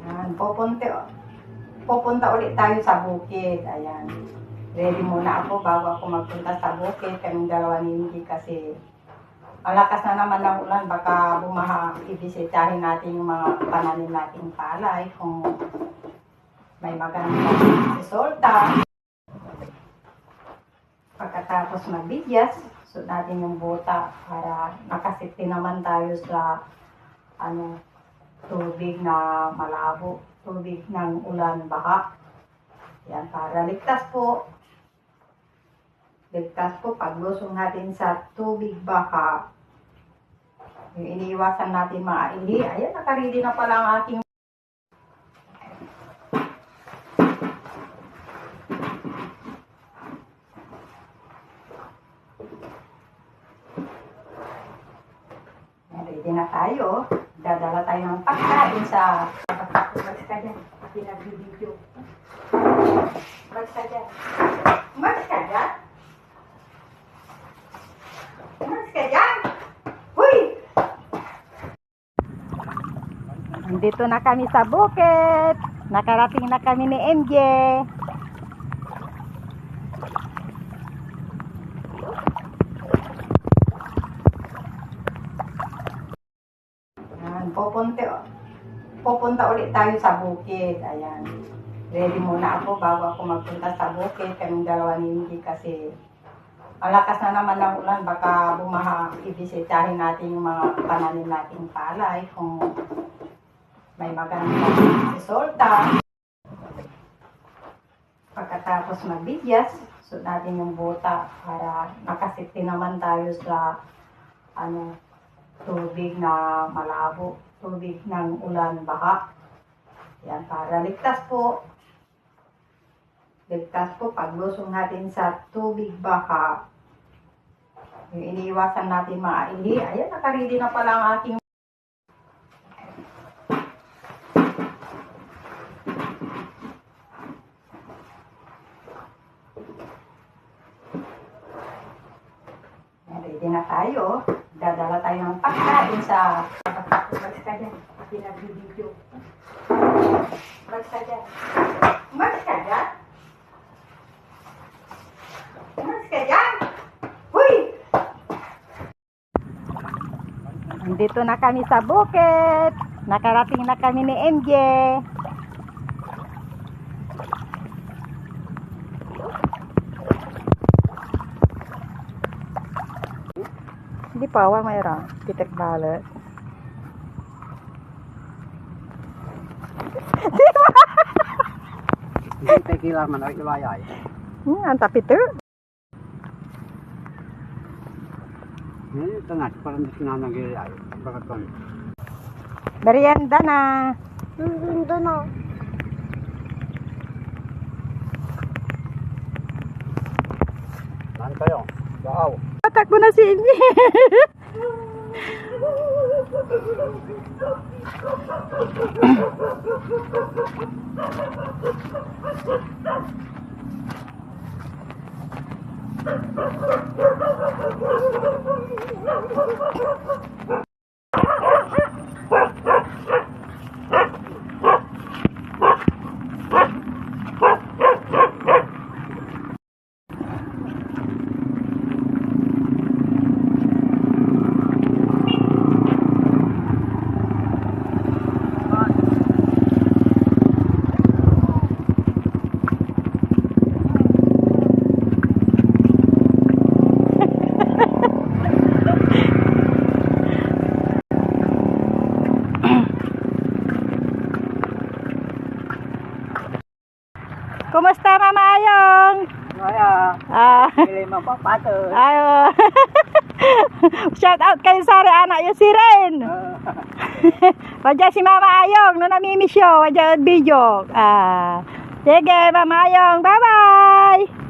Ayan, pupunta ulit tayo sa bukid. Ayan. Ready muna ako bago ako magpunta sa bukid. Kaming dalawa ni Indy kasi malakas na naman ng ulan. Baka bumaha, ibisitahin natin yung mga pananim nating palay kung may magandang resulta. Pagkatapos magbigyas, suot natin yung buta para nakasipti naman tayo sa tubig na malabo, tubig ng ulan, baha. Yan, para ligtas po. Ligtas po paglusong natin sa tubig baha. Yung iniiwasan natin mga ihi. Ayan, nakaredy na pala ang aking ready na tayo. Dadala tayo ng pagkain sa Mags ka dyan. Pinagbibidyo. Mags ka dyan. Mags ka dyan? Mags ka dyan? Uy! Nandito na kami sa bukid. Nakarating na kami ni MJ. Pupunta ulit tayo sa bukid. Ayan. Ready muna ako bago ako magpunta sa bukid. Kaming dalawa ni Indy kasi malakas na naman ng ulan. Baka bumaha, ibisitahin natin yung mga pananim nating palay kung may magandang resulta. Pagkatapos magbigyas, suot natin yung buta para nakasipti naman tayo sa tubig na malabo, tubig ng ulan, baha. Yan, para ligtas po. Ligtas po paglusong natin sa tubig baha. Yung iniiwasan natin mga ihi. Ayan, nakaredy na pala ang aking ready na tayo. Dadala tayo ng pagkain sa Mags ka dyan. Pinagbibidyo. Mags ka dyan. Mags ka dyan? Mags ka dyan? Uy! Nandito na kami sa bukid. Nakarating na kami ni MJ. Hindi pa, wala mayroon. Pitek balat. Hindi tayo kailangan ay ilayay. Ang tapito. Ngayon, tangat, parang di sinanagayay. Bakit kami? Merienda na. Merienda na. Saan kayo? Wow. Patakbo na si Indy. Kumusta, Mama Ayong? Kaya, hindi mapapato. Ayo. Shout out kay Sari, anak yung si Ren. Wadya si Mama Ayong, no namimiss yo, wadya video. Sige, Mama Ayong, bye-bye.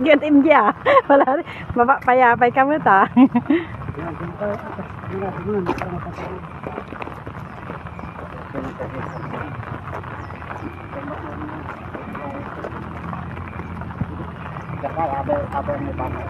Yun India. Wala, payapay ka mo ta. Yan, kumpa. Mira, siguro, hindi ka makasama. Saka, abay mo pa mo.